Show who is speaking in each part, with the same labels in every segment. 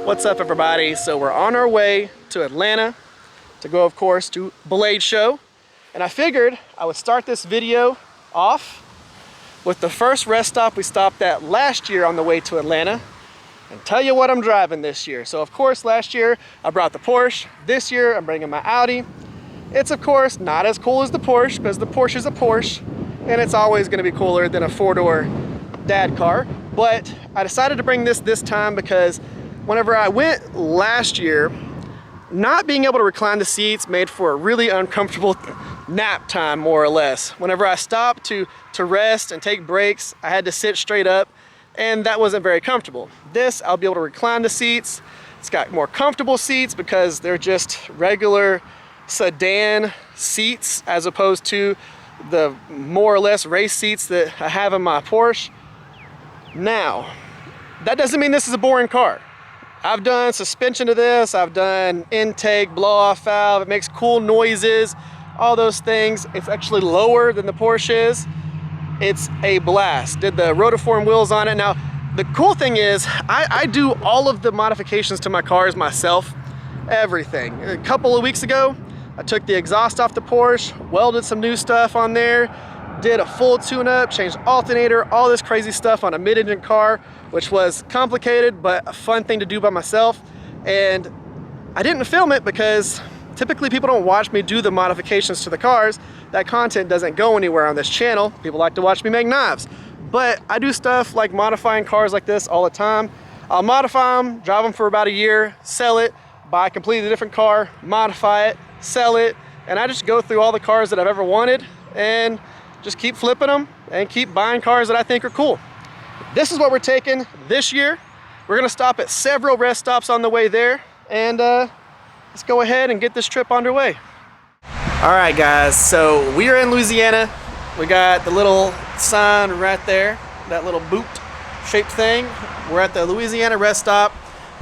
Speaker 1: What's up, everybody? So we're on our way to Atlanta to go, of course, to Blade Show. And I figured I would start this video off with the first rest stop we stopped at last year on the way to Atlanta and tell you what I'm driving this year. So of course, last year I brought the Porsche. This year I'm bringing my Audi. It's of course not as cool as the Porsche because the Porsche is a Porsche and it's always going to be cooler than a four-door dad car. But I decided to bring this time because whenever I went last year, not being able to recline the seats made for a really uncomfortable nap time, more or less. Whenever I stopped to rest and take breaks, I had to sit straight up, and that wasn't very comfortable. This, I'll be able to recline the seats. It's got more comfortable seats because they're just regular sedan seats as opposed to the more or less race seats that I have in my Porsche. Now, that doesn't mean this is a boring car. I've done suspension to this, I've done intake, blow-off valve, it makes cool noises, all those things. It's actually lower than the Porsche is. It's a blast. Did the rotiform wheels on it. Now, the cool thing is, I do all of the modifications to my cars myself, everything. A couple of weeks ago, I took the exhaust off the Porsche, welded some new stuff on there, did a full tune-up, changed alternator, all this crazy stuff on a mid-engine car, which was complicated, but a fun thing to do by myself. And I didn't film it because typically people don't watch me do the modifications to the cars. That content doesn't go anywhere on this channel. People like to watch me make knives. But I do stuff like modifying cars like this all the time. I'll modify them, drive them for about a year, sell it, buy a completely different car, modify it, sell it, and I just go through all the cars that I've ever wanted and just keep flipping them and keep buying cars that I think are cool. This is what we're taking this year. We're gonna stop at several rest stops on the way there, and let's go ahead and get this trip underway. All right, guys, so we are in Louisiana. We got the little sign right there, that little boot-shaped thing. We're at the Louisiana rest stop.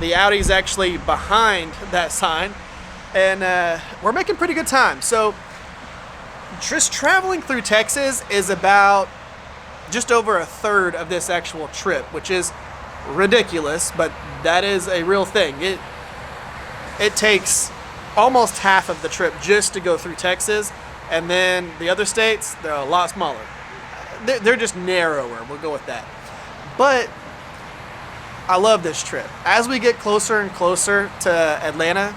Speaker 1: The Audi's actually behind that sign, and we're making pretty good time. So just traveling through Texas is about just over a third of this actual trip, which is ridiculous, but that is a real thing. It takes almost half of the trip just to go through Texas, and then the other states, they're a lot smaller. They're just narrower, we'll go with that. But I love this trip. As we get closer and closer to Atlanta,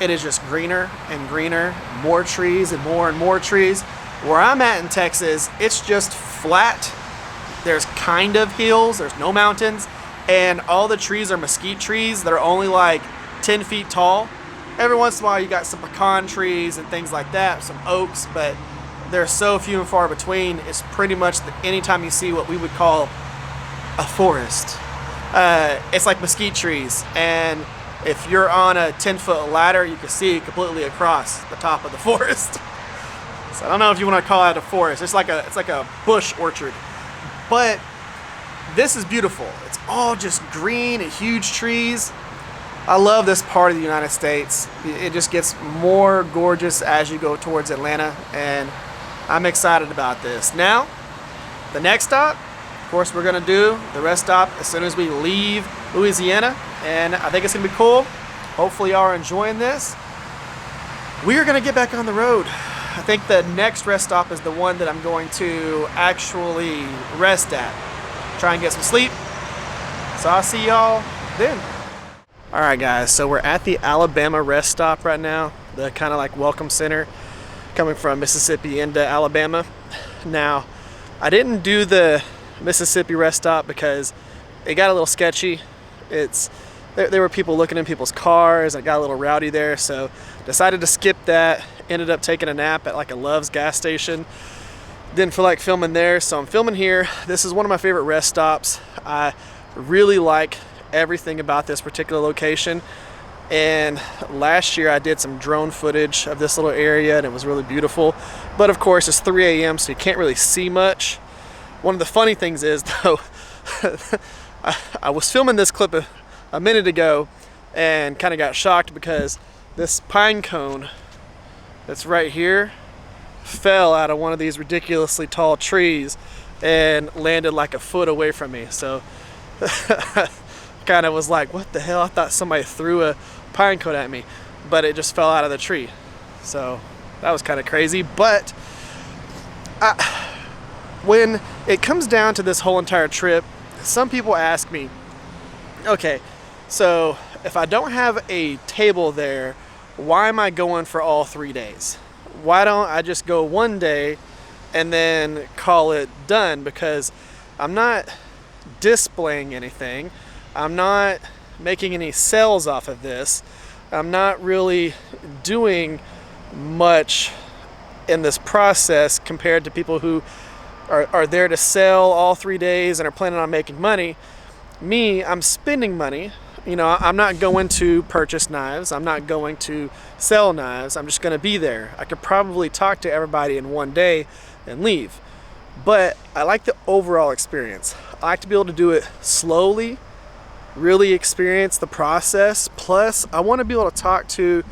Speaker 1: it is just greener and greener, more trees and more trees. Where I'm at in Texas, it's just flat. There's kind of hills, there's no mountains, and all the trees are mesquite trees that are only like 10 feet tall. Every once in a while you got some pecan trees and things like that, some oaks, but they're so few and far between. It's pretty much anytime you see what we would call a forest, it's like mesquite trees, and if you're on a 10-foot ladder, you can see completely across the top of the forest. So I don't know if you want to call it a forest. It's like a bush orchard. But this is beautiful. It's all just green and huge trees. I love this part of the United States. It just gets more gorgeous as you go towards Atlanta, and I'm excited about this. Now, the next stop, of course, we're gonna do the rest stop as soon as we leave Louisiana, and I think it's gonna be cool. Hopefully y'all are enjoying this. We are gonna get back on the road. I think the next rest stop is the one that I'm going to actually rest at. Try and get some sleep. So I'll see y'all then. All right, guys, so we're at the Alabama rest stop right now, the kind of like welcome center coming from Mississippi into Alabama. Now, I didn't do the Mississippi rest stop because it got a little sketchy. There were people looking in people's cars. I got a little rowdy there, so decided to skip that. Ended up taking a nap at like a Love's gas station. Didn't feel like filming there, so I'm filming here. This is one of my favorite rest stops. I really like everything about this particular location, and last year I did some drone footage of this little area and it was really beautiful, but of course it's 3 a.m. so you can't really see much. One of the funny things is though, I was filming this clip a minute ago and kind of got shocked because this pine cone that's right here fell out of one of these ridiculously tall trees and landed like a foot away from me. So kind of was like, what the hell? I thought somebody threw a pine cone at me, but it just fell out of the tree. So that was kind of crazy. But when it comes down to this whole entire trip, some people ask me, okay, so if I don't have a table there, why am I going for all 3 days? Why don't I just go one day and then call it done? Because I'm not displaying anything. I'm not making any sales off of this. I'm not really doing much in this process compared to people who are there to sell all 3 days and are planning on making money. Me, I'm spending money. You know, I'm not going to purchase knives. I'm not going to sell knives. I'm just going to be there. I could probably talk to everybody in one day and leave. But I like the overall experience. I like to be able to do it slowly, really experience the process. Plus, I want to be able to talk to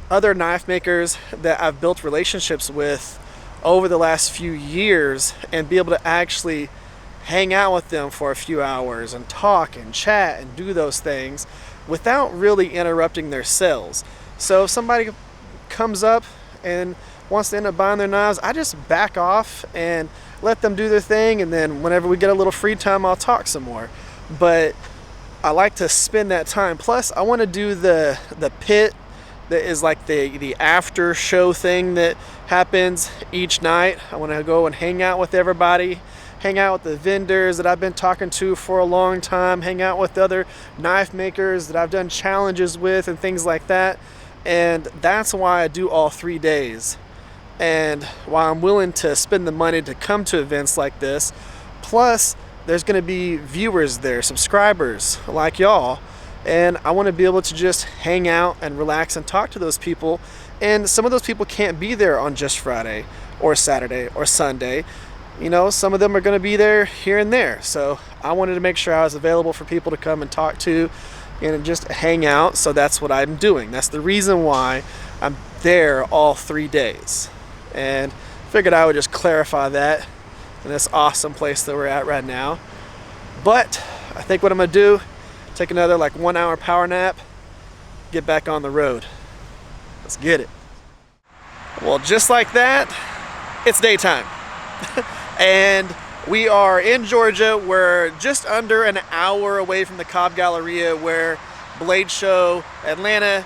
Speaker 1: other knife makers that I've built relationships with over the last few years and be able to actually hang out with them for a few hours and talk and chat and do those things without really interrupting their sales. So if somebody comes up and wants to end up buying their knives, I just back off and let them do their thing, and then whenever we get a little free time, I'll talk some more. But I like to spend that time. Plus, I want to do the pit that is like the after show thing that happens each night. I want to go and hang out with everybody, hang out with the vendors that I've been talking to for a long time, hang out with other knife makers that I've done challenges with and things like that. And that's why I do all 3 days, and why I'm willing to spend the money to come to events like this. Plus, there's going to be viewers there, subscribers like y'all, and I want to be able to just hang out and relax and talk to those people. And some of those people can't be there on just Friday or Saturday or Sunday. You know, some of them are going to be there here and there. So I wanted to make sure I was available for people to come and talk to and just hang out. So that's what I'm doing. That's the reason why I'm there all 3 days. And figured I would just clarify that in this awesome place that we're at right now. But I think what I'm going to do, take another like 1 hour power nap, get back on the road. Let's get it. Well, just like that, it's daytime. And we are in Georgia. We're just under an hour away from the Cobb Galleria where Blade Show Atlanta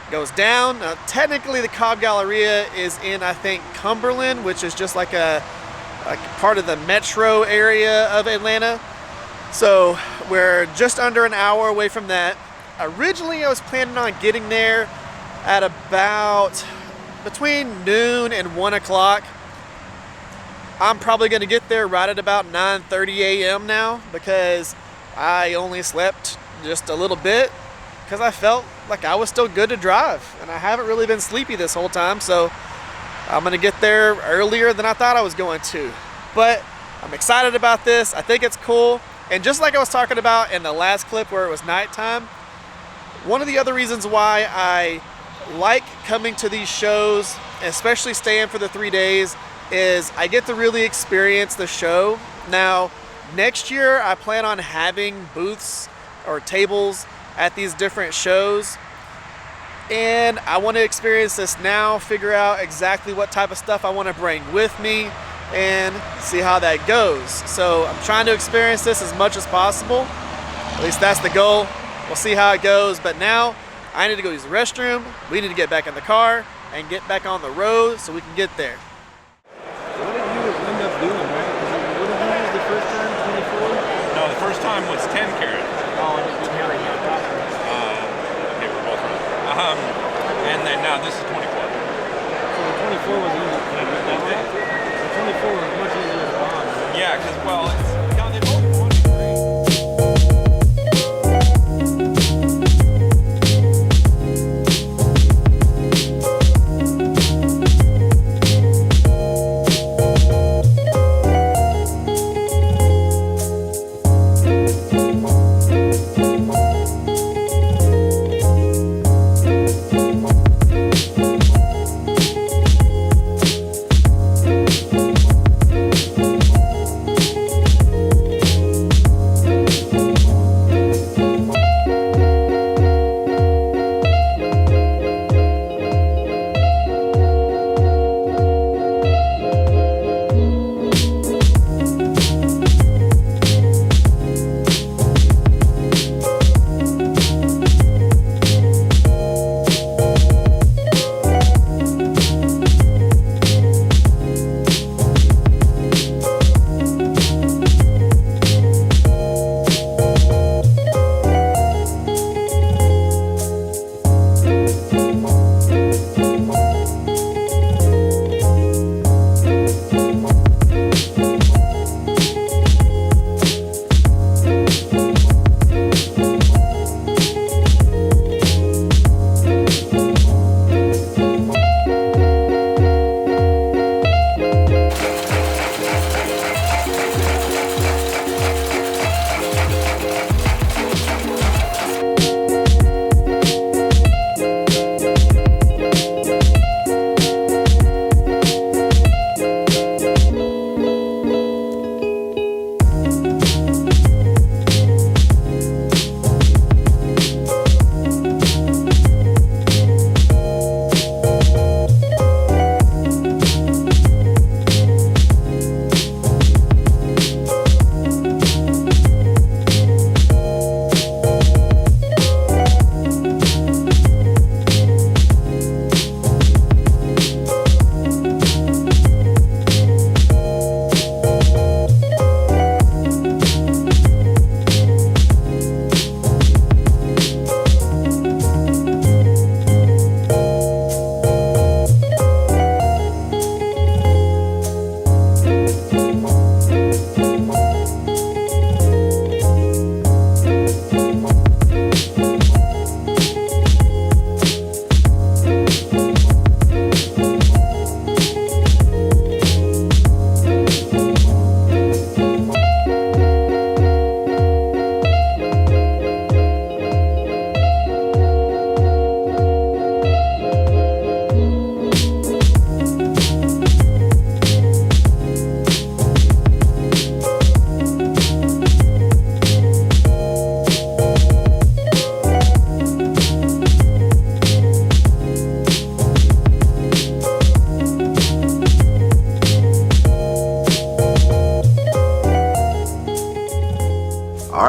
Speaker 1: goes down. Now, technically the Cobb Galleria is in, I think, Cumberland, which is just like a part of the metro area of Atlanta. So we're just under an hour away from that. Originally I was planning on getting there at about between noon and 1 o'clock. I'm probably going to get there right at about 9:30 a.m. now, because I only slept just a little bit because I felt like I was still good to drive, and I haven't really been sleepy this whole time. So I'm going to get there earlier than I thought I was going to. But I'm excited about this. I think it's cool. And just like I was talking about in the last clip where it was nighttime, one of the other reasons why I like coming to these shows, especially staying for the 3 days, is I get to really experience the show. Now, next year I plan on having booths or tables at these different shows, and I want to experience this now, figure out exactly what type of stuff I want to bring with me, and see how that goes. So I'm trying to experience this as much as possible. At least that's the goal. We'll see how it goes. But now I need to go use the restroom. We need to get back in the car and get back on the road so we can get there.
Speaker 2: What did you end up doing, right? What did you use the first time, 24?
Speaker 3: No, the first time was 10 karat.
Speaker 2: Oh, and it's carrying it.
Speaker 3: Okay, we're both right. And then now this is 24.
Speaker 2: So the 24 was easy. The 24 was much easier to bond. Right?
Speaker 3: Yeah, because, well, it's, now they both want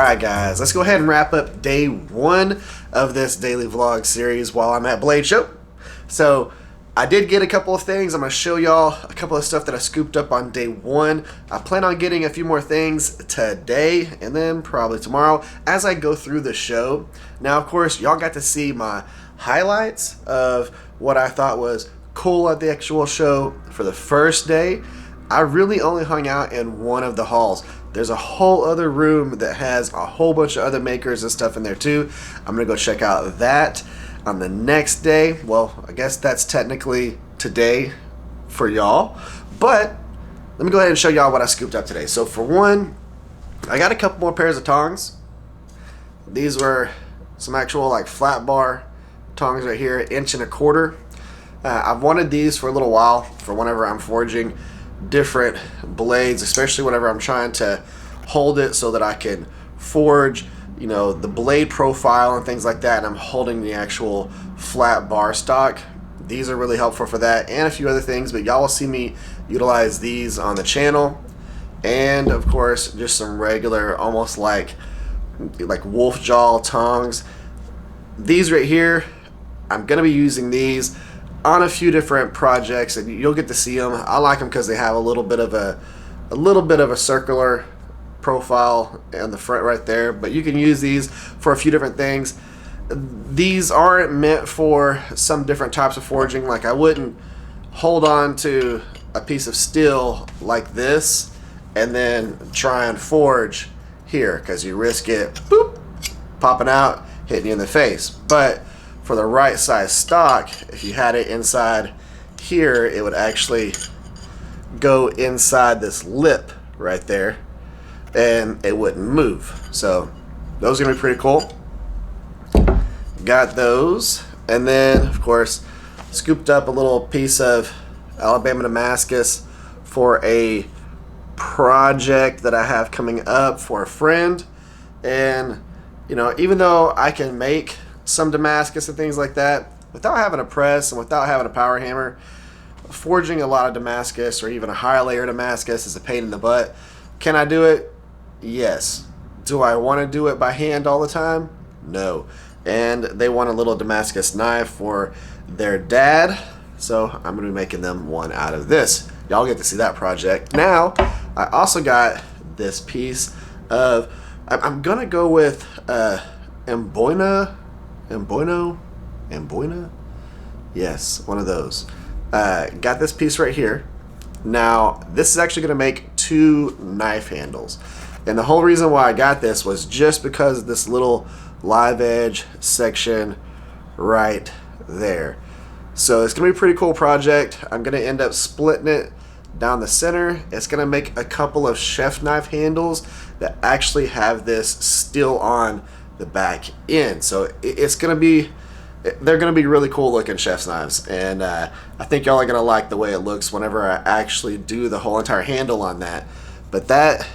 Speaker 1: Alright guys, let's go ahead and wrap up day 1 of this daily vlog series while I'm at Blade Show. So I did get a couple of things. I'm going to show y'all a couple of stuff that I scooped up on day 1. I plan on getting a few more things today and then probably tomorrow as I go through the show. Now of course y'all got to see my highlights of what I thought was cool at the actual show for the first day. I really only hung out in one of the halls. There's a whole other room that has a whole bunch of other makers and stuff in there too. I'm gonna go check out that on the next day. Well, I guess that's technically today for y'all, but let me go ahead and show y'all what I scooped up today. So for one, I got a couple more pairs of tongs. These were some actual like flat bar tongs right here, 1.25 inch. I've wanted these for a little while for whenever I'm forging different blades, especially whenever I'm trying to hold it so that I can forge, you know, the blade profile and things like that, and I'm holding the actual flat bar stock. These are really helpful for that and a few other things, but y'all will see me utilize these on the channel. And of course just some regular, almost like wolf jaw tongs. These right here, I'm gonna be using these on a few different projects and you'll get to see them. I like them because they have a little bit of a circular profile in the front right there, but you can use these for a few different things. These aren't meant for some different types of forging. Like I wouldn't hold on to a piece of steel like this and then try and forge here, because you risk it boop, popping out, hitting you in the face. But for the right size stock, if you had it inside here, it would actually go inside this lip right there and it wouldn't move. So those are gonna be pretty cool. Got those, and then of course scooped up a little piece of Alabama Damascus for a project that I have coming up for a friend. And you know, even though I can make some Damascus and things like that without having a press and without having a power hammer, forging a lot of Damascus or even a high layer Damascus is a pain in the butt. Can I do it? Yes. Do I want to do it by hand all the time? No. And they want a little Damascus knife for their dad, so I'm going to be making them one out of this. Y'all get to see that project. Now I also got this piece of, I'm going to go with Amboina. Yes, one of those. Got this piece right here. Now this is actually going to make 2 knife handles, and the whole reason why I got this was just because of this little live edge section right there. So it's going to be a pretty cool project. I'm going to end up splitting it down the center. It's going to make a couple of chef knife handles that actually have this still on the back end. So it's going to be, they're going to be really cool looking chef's knives, and I think y'all are going to like the way it looks whenever I actually do the whole entire handle on that. But that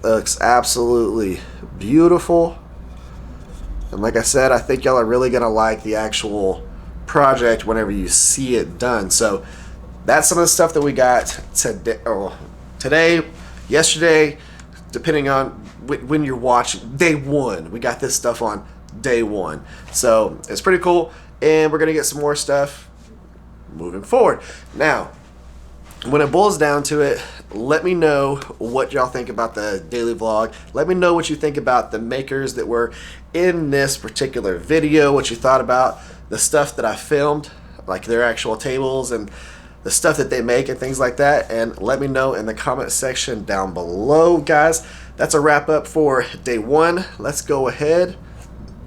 Speaker 1: looks absolutely beautiful, and like I said, I think y'all are really going to like the actual project whenever you see it done. So that's some of the stuff that we got today, yesterday, depending on when you're watching. Day 1, we got this stuff on day 1, so it's pretty cool, and we're gonna get some more stuff moving forward. Now when it boils down to it, let me know what y'all think about the daily vlog. Let me know what you think about the makers that were in this particular video, what you thought about the stuff that I filmed, like their actual tables and the stuff that they make and things like that, and let me know in the comment section down below. Guys, that's a wrap up for day 1. Let's go ahead,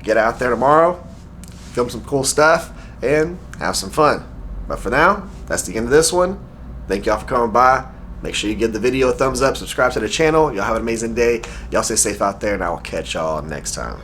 Speaker 1: get out there tomorrow, film some cool stuff, and have some fun. But for now, that's the end of this one. Thank y'all for coming by. Make sure you give the video a thumbs up, subscribe to the channel. Y'all have an amazing day. Y'all stay safe out there, and I will catch y'all next time.